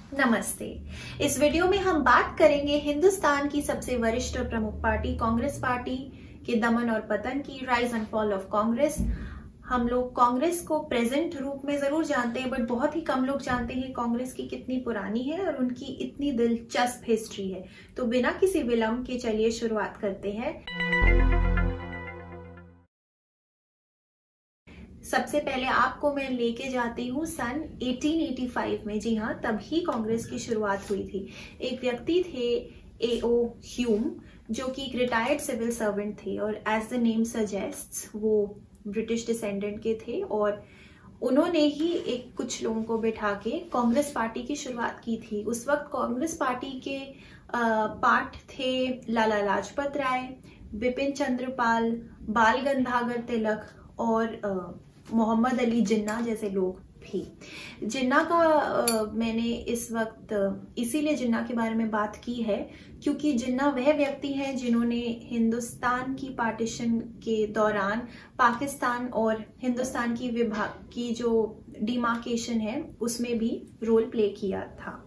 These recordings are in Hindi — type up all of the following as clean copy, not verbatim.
नमस्ते। इस वीडियो में हम बात करेंगे हिंदुस्तान की सबसे वरिष्ठ और प्रमुख पार्टी कांग्रेस पार्टी के दमन और पतन की, rise and fall of Congress. हम लोग कांग्रेस को प्रेजेंट रूप में जरूर जानते हैं, बट बहुत ही कम लोग जानते हैं कांग्रेस की कितनी पुरानी है और उनकी इतनी दिलचस्प हिस्ट्री है। तो बिना किसी विलंब के चलिए शुरुआत करते हैं। सबसे पहले आपको मैं लेके जाती हूँ सन 1885 में। जी हाँ, तभी कांग्रेस की शुरुआत हुई थी। एक व्यक्ति थे A.O. ह्यूम, जो कि एक रिटायर्ड सिविल सर्वेंट थे और एज द नेम सजेस्ट्स वो ब्रिटिश डिसेंडेंट के थे और उन्होंने ही एक कुछ लोगों को बिठा के कांग्रेस पार्टी की शुरुआत की थी। उस वक्त कांग्रेस पार्टी के पार्ट थे लाला लाजपत राय, बिपिन चंद्र पाल, बाल गंगाधर तिलक और मोहम्मद अली जिन्ना जैसे लोग भी। जिन्ना का मैंने इस वक्त इसीलिए जिन्ना के बारे में बात की है क्योंकि जिन्ना वह व्यक्ति है जिन्होंने हिंदुस्तान की पार्टीशन के दौरान पाकिस्तान और हिंदुस्तान की विभाग की जो डिमार्केशन है उसमें भी रोल प्ले किया था।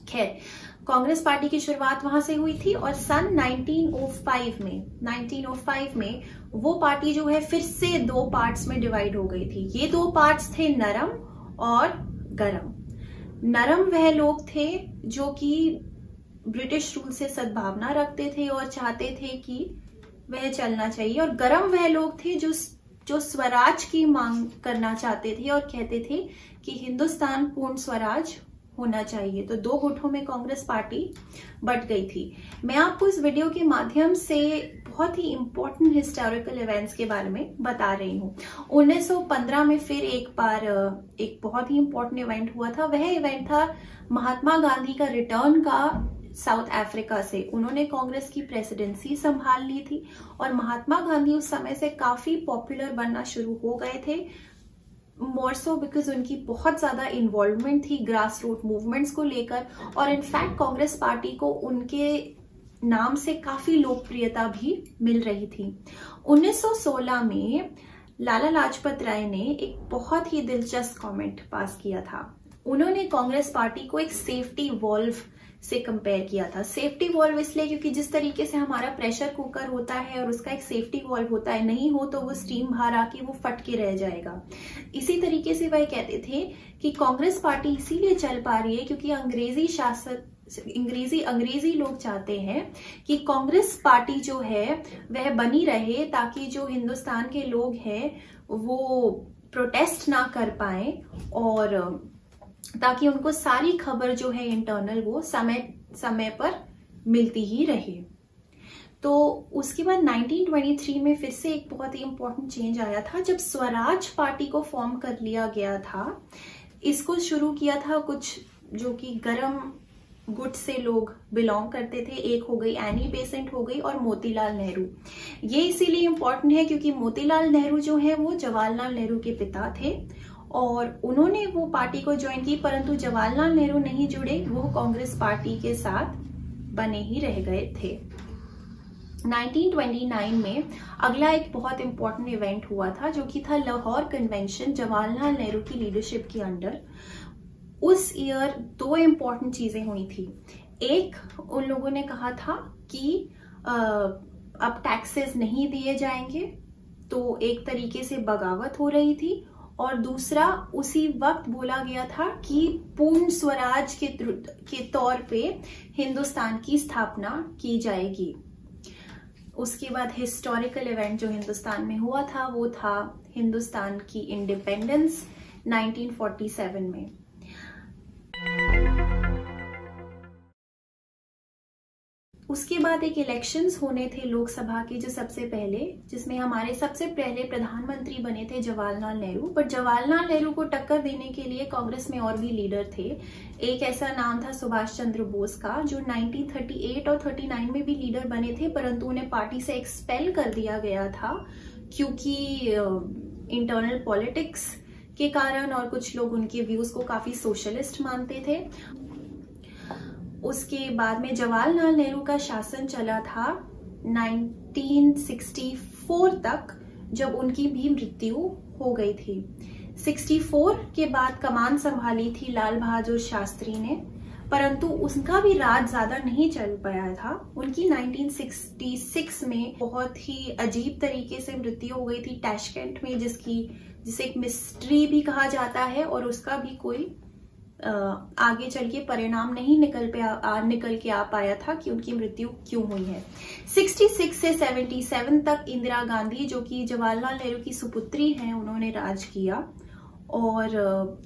खैर, कांग्रेस पार्टी की शुरुआत वहां से हुई थी और सन 1905 में वो पार्टी जो है फिर से दो पार्ट्स में डिवाइड हो गई थी। ये दो पार्ट्स थे नरम और गरम। नरम वह लोग थे जो कि ब्रिटिश रूल से सद्भावना रखते थे और चाहते थे कि वह चलना चाहिए, और गरम वह लोग थे जो स्वराज की मांग करना चाहते थे और कहते थे कि हिंदुस्तान पूर्ण स्वराज होना चाहिए। तो दो गुटों में कांग्रेस पार्टी बट गई थी। मैं आपको इस वीडियो के माध्यम से बहुत ही इंपॉर्टेंट हिस्टोरिकल इवेंट्स के बारे में बता रही हूँ। 1915 में फिर एक बार एक बहुत ही इंपॉर्टेंट इवेंट हुआ था। वह इवेंट था महात्मा गांधी का रिटर्न का साउथ अफ्रीका से। उन्होंने कांग्रेस की प्रेसिडेंसी संभाल ली थी और महात्मा गांधी उस समय से काफी पॉपुलर बनना शुरू हो गए थे, मोर सो बिकॉज उनकी बहुत ज्यादा इन्वॉल्वमेंट थी ग्रास रूट मूवमेंट्स को लेकर, और इनफैक्ट कांग्रेस पार्टी को उनके नाम से काफी लोकप्रियता भी मिल रही थी। 1916 में लाला लाजपत राय ने एक बहुत ही दिलचस्प कमेंट पास किया था। उन्होंने कांग्रेस पार्टी को एक सेफ्टी वॉल्व से कंपेयर किया था। सेफ्टी वॉल्व इसलिए क्योंकि जिस तरीके से हमारा प्रेशर कुकर होता है और उसका एक सेफ्टी वॉल्व होता है, नहीं हो तो वो स्टीम बाहर आके वो फट के रह जाएगा। इसी तरीके से वह कहते थे कि कांग्रेस पार्टी इसीलिए चल पा रही है क्योंकि अंग्रेजी लोग चाहते हैं कि कांग्रेस पार्टी जो है वह बनी रहे ताकि जो हिंदुस्तान के लोग हैं वो प्रोटेस्ट ना कर पाए और ताकि उनको सारी खबर जो है इंटरनल वो समय पर मिलती ही रहे। तो उसके बाद 1923 में फिर से एक बहुत ही इंपॉर्टेंट चेंज आया था जब स्वराज पार्टी को फॉर्म कर लिया गया था। इसको शुरू किया था कुछ जो कि गरम गुट से लोग बिलोंग करते थे। एक हो गई एनी बेसेंट हो गई और मोतीलाल नेहरू। ये इसीलिए इंपॉर्टेंट है क्योंकि मोतीलाल नेहरू जो है वो जवाहरलाल नेहरू के पिता थे और उन्होंने वो पार्टी को ज्वाइन की, परंतु जवाहरलाल नेहरू नहीं जुड़े, वो कांग्रेस पार्टी के साथ बने ही रह गए थे। 1929 में अगला एक बहुत इंपॉर्टेंट इवेंट हुआ था जो कि था लाहौर कन्वेंशन जवाहरलाल नेहरू की लीडरशिप के अंडर। उस ईयर दो इंपॉर्टेंट चीजें हुई थी। एक, उन लोगों ने कहा था कि अब टैक्सेस नहीं दिए जाएंगे, तो एक तरीके से बगावत हो रही थी, और दूसरा उसी वक्त बोला गया था कि पूर्ण स्वराज के तौर पे हिंदुस्तान की स्थापना की जाएगी। उसके बाद हिस्टोरिकल इवेंट जो हिंदुस्तान में हुआ था वो था हिंदुस्तान की इंडिपेंडेंस 1947 में। उसके बाद एक इलेक्शंस होने थे लोकसभा के, जो सबसे पहले, जिसमें हमारे सबसे पहले प्रधानमंत्री बने थे जवाहरलाल नेहरू। बट जवाहरलाल नेहरू को टक्कर देने के लिए कांग्रेस में और भी लीडर थे। एक ऐसा नाम था सुभाष चंद्र बोस का, जो 1938 और 39 में भी लीडर बने थे, परंतु उन्हें पार्टी से एक्सपेल कर दिया गया था क्योंकि इंटरनल पॉलिटिक्स के कारण, और कुछ लोग उनके व्यूज को काफी सोशलिस्ट मानते थे। उसके बाद में जवाहरलाल नेहरू का शासन चला था 1964 तक, जब उनकी भी मृत्यु हो गई थी। 64 के बाद कमान संभाली थी लाल बहादुर शास्त्री ने, परंतु उसका भी राज ज्यादा नहीं चल पाया था। उनकी 1966 में बहुत ही अजीब तरीके से मृत्यु हो गई थी टैशकेंट में, जिसे एक मिस्ट्री भी कहा जाता है, और उसका भी कोई आगे चल के परिणाम नहीं निकल के आ पाया था कि उनकी मृत्यु क्यों हुई है। 66 से 77 तक इंदिरा गांधी, जो कि जवाहरलाल नेहरू की सुपुत्री हैं, उन्होंने राज किया, और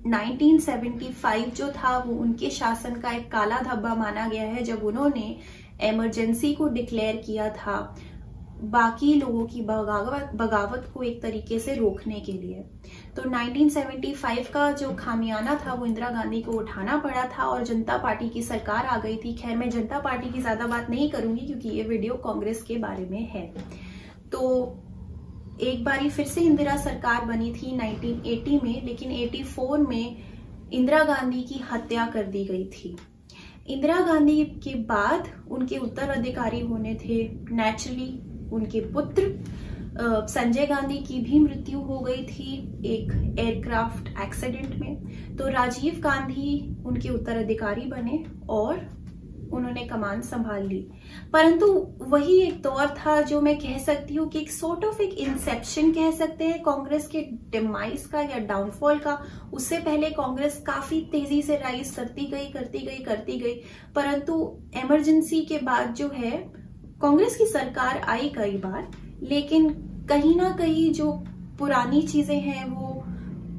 1975 जो था वो उनके शासन का एक काला धब्बा माना गया है, जब उन्होंने इमरजेंसी को डिक्लेयर किया था बाकी लोगों की बगावत को एक तरीके से रोकने के लिए। तो 1975 का जो खामियाना था वो इंदिरा गांधी को उठाना पड़ा था, और जनता पार्टी की सरकार आ गई थी। खैर, मैं जनता पार्टी की ज्यादा बात नहीं करूंगी क्योंकि ये वीडियो कांग्रेस के बारे में है। तो एक बारी फिर से इंदिरा सरकार बनी थी 1980 में, लेकिन 84 में इंदिरा गांधी की हत्या कर दी गई थी। इंदिरा गांधी के बाद उनके उत्तराधिकारी होने थे नेचुरली उनके पुत्र संजय गांधी की भी मृत्यु हो गई थी एक एयरक्राफ्ट एक्सीडेंट में। तो राजीव गांधी उनके उत्तराधिकारी बने और उन्होंने कमान संभाल ली। परंतु वही एक दौर था जो मैं कह सकती हूँ कि एक सॉर्ट ऑफ एक इंसेप्शन कह सकते हैं कांग्रेस के डिमाइस का या डाउनफॉल का। उससे पहले कांग्रेस काफी तेजी से राइज करती गई, परंतु इमरजेंसी के बाद जो है कांग्रेस की सरकार आई कई बार, लेकिन कहीं ना कहीं जो पुरानी चीजें हैं वो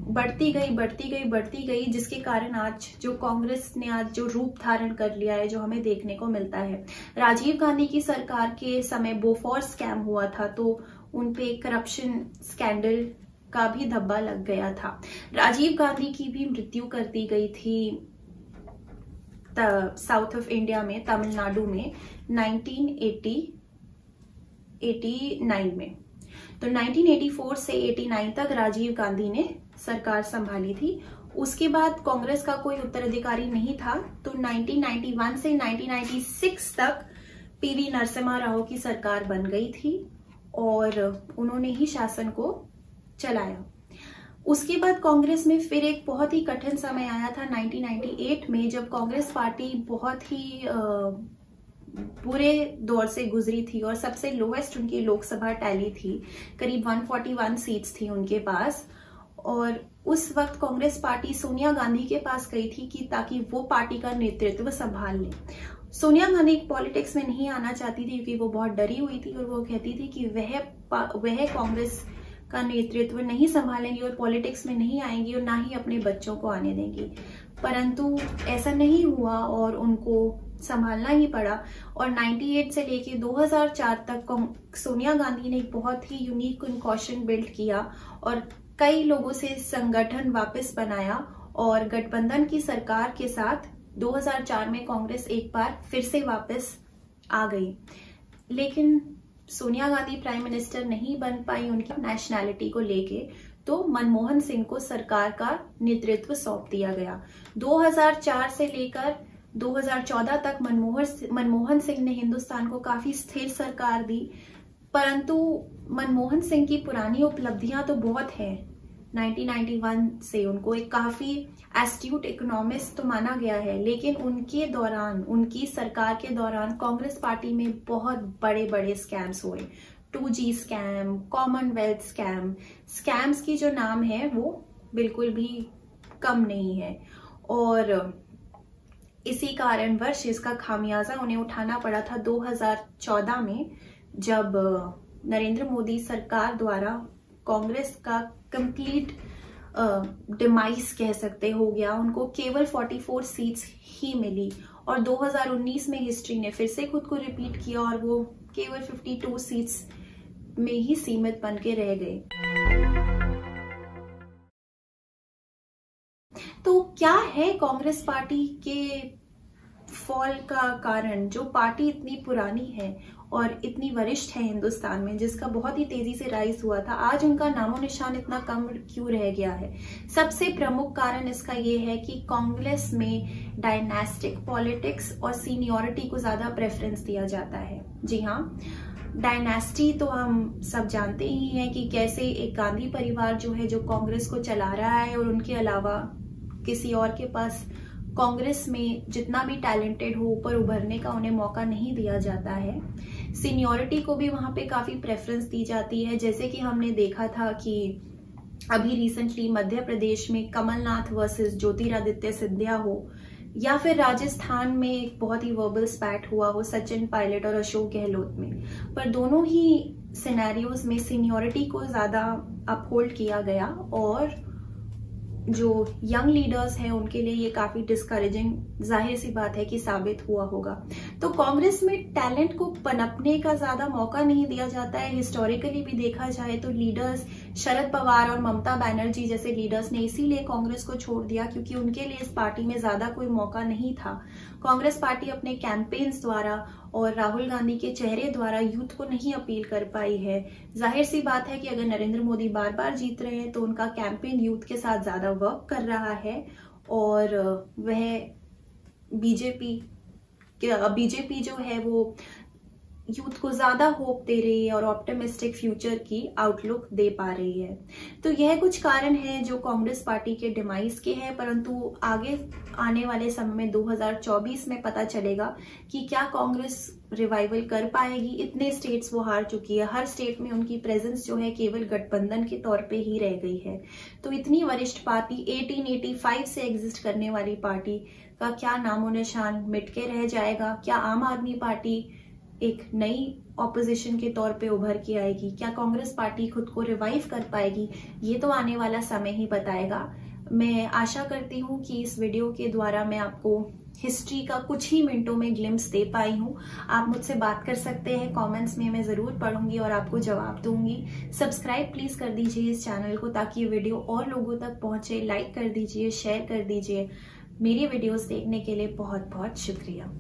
बढ़ती गई, जिसके कारण आज जो कांग्रेस ने आज जो रूप धारण कर लिया है, जो हमें देखने को मिलता है। राजीव गांधी की सरकार के समय बोफोर स्कैम हुआ था, तो उनपे करप्शन स्कैंडल का भी धब्बा लग गया था। राजीव गांधी की भी मृत्यु कर दी गई थी साउथ ऑफ इंडिया में, तमिलनाडु में 1989 में। तो 1984 से 89 तक राजीव गांधी ने सरकार संभाली थी। उसके बाद कांग्रेस का कोई उत्तराधिकारी नहीं था, तो 1991 से 1996 तक पीवी नरसिम्हा राव की सरकार बन गई थी और उन्होंने ही शासन को चलाया। उसके बाद कांग्रेस में फिर एक बहुत ही कठिन समय आया था 1998 में, जब कांग्रेस पार्टी बहुत ही बुरे दौर से गुजरी थी और सबसे लोएस्ट उनकी लोकसभा टैली थी, करीब 141 सीट्स थी उनके पास। और उस वक्त कांग्रेस पार्टी सोनिया गांधी के पास गई थी कि ताकि वो पार्टी का नेतृत्व संभाल ले। सोनिया गांधी पॉलिटिक्स में नहीं आना चाहती थी क्योंकि वो बहुत डरी हुई थी और वो कहती थी कि वह कांग्रेस का नेतृत्व नहीं संभालेंगी और पॉलिटिक्स में नहीं आएंगी और ना ही अपने बच्चों को आने देंगी। परंतु ऐसा नहीं हुआ और उनको संभालना ही पड़ा। और 98 से लेके 2004 तक सोनिया गांधी ने एक बहुत ही यूनिक कॉन्कॉशन बिल्ड किया और कई लोगों से संगठन वापस बनाया और गठबंधन की सरकार के साथ 2004 में कांग्रेस एक बार फिर से वापस आ गई। लेकिन सोनिया गांधी प्राइम मिनिस्टर नहीं बन पाई उनकी नेशनैलिटी को लेके, तो मनमोहन सिंह को सरकार का नेतृत्व सौंप दिया गया। 2004 से लेकर 2014 तक मनमोहन सिंह ने हिंदुस्तान को काफी स्थिर सरकार दी, परंतु मनमोहन सिंह की पुरानी उपलब्धियां तो बहुत हैं। 1991 से उनको एक काफी एस्ट्यूट इकोनॉमिस्ट तो माना गया है, लेकिन उनके दौरान, उनकी सरकार के दौरान कांग्रेस पार्टी में बहुत बड़े बड़े स्कैम्स हुए। 2G स्कैम, कॉमनवेल्थ स्कैम्स की जो नाम है वो बिल्कुल भी कम नहीं है और इसी कारणवश इसका खामियाजा उन्हें उठाना पड़ा था 2014 में, जब नरेंद्र मोदी सरकार द्वारा कांग्रेस का कंप्लीट डिमाइस कह सकते हो गया। उनको केवल 44 सीट्स ही मिली और 2019 में हिस्ट्री ने फिर से खुद को रिपीट किया और वो केवल 52 सीट्स में ही सीमित बन के रह गए। तो क्या है कांग्रेस पार्टी के फॉल का कारण? जो पार्टी इतनी पुरानी है और इतनी वरिष्ठ है हिंदुस्तान में, जिसका बहुत ही तेजी से राइज हुआ था, आज उनका नामो निशान इतना कम क्यों रह गया है? सबसे प्रमुख कारण इसका ये है कि कांग्रेस में डायनेस्टिक पॉलिटिक्स और सीनियरिटी को ज्यादा प्रेफरेंस दिया जाता है। जी हाँ, डायनेस्टी तो हम सब जानते ही हैं कि कैसे एक गांधी परिवार जो है जो कांग्रेस को चला रहा है और उनके अलावा किसी और के पास कांग्रेस में जितना भी टैलेंटेड हो ऊपर उभरने का उन्हें मौका नहीं दिया जाता है। सीनियरिटी को भी वहां पे काफी प्रेफरेंस दी जाती है, जैसे कि हमने देखा था कि अभी रिसेंटली मध्य प्रदेश में कमलनाथ वर्सेस ज्योतिरादित्य सिंधिया हो, या फिर राजस्थान में एक बहुत ही वर्बल स्पैट हुआ हो सचिन पायलट और अशोक गहलोत में, पर दोनों ही सिनेरियोज में सीनियरिटी को ज्यादा अपहोल्ड किया गया और जो यंग लीडर्स हैं उनके लिए ये काफी डिस्करेजिंग जाहिर सी बात है कि साबित हुआ होगा। तो कांग्रेस में टैलेंट को पनपने का ज्यादा मौका नहीं दिया जाता है। हिस्टोरिकली भी देखा जाए तो लीडर्स शरद पवार और ममता बनर्जी जैसे लीडर्स ने इसीलिए कांग्रेस को छोड़ दिया क्योंकि उनके लिए इस पार्टी में ज्यादा कोई मौका नहीं था। कांग्रेस पार्टी अपने कैंपेन्स द्वारा और राहुल गांधी के चेहरे द्वारा यूथ को नहीं अपील कर पाई है। जाहिर सी बात है कि अगर नरेंद्र मोदी बार बार जीत रहे हैं तो उनका कैंपेन यूथ के साथ ज्यादा वर्क कर रहा है और वह बीजेपी जो है वो यूथ को ज्यादा होप दे रही है और ऑप्टिमिस्टिक फ्यूचर की आउटलुक दे पा रही है। तो यह कुछ कारण है जो कांग्रेस पार्टी के डिमाइस के हैं, परंतु आगे आने वाले समय में 2024 में पता चलेगा कि क्या कांग्रेस रिवाइवल कर पाएगी। इतने स्टेट्स वो हार चुकी है, हर स्टेट में उनकी प्रेजेंस जो है केवल गठबंधन के तौर पे ही रह गई है। तो इतनी वरिष्ठ पार्टी 1885 से एग्जिस्ट करने वाली पार्टी का क्या नामो निशान मिट के रह जाएगा? क्या आम आदमी पार्टी एक नई ऑपोजिशन के तौर पे उभर के आएगी? क्या कांग्रेस पार्टी खुद को रिवाइव कर पाएगी? ये तो आने वाला समय ही बताएगा। मैं आशा करती हूँ कि इस वीडियो के द्वारा मैं आपको हिस्ट्री का कुछ ही मिनटों में ग्लिम्स दे पाई हूँ। आप मुझसे बात कर सकते हैं कमेंट्स में, मैं जरूर पढ़ूंगी और आपको जवाब दूंगी। सब्सक्राइब प्लीज कर दीजिए इस चैनल को ताकि ये वीडियो और लोगों तक पहुंचे। लाइक कर दीजिए, शेयर कर दीजिए। मेरी वीडियोस देखने के लिए बहुत बहुत शुक्रिया।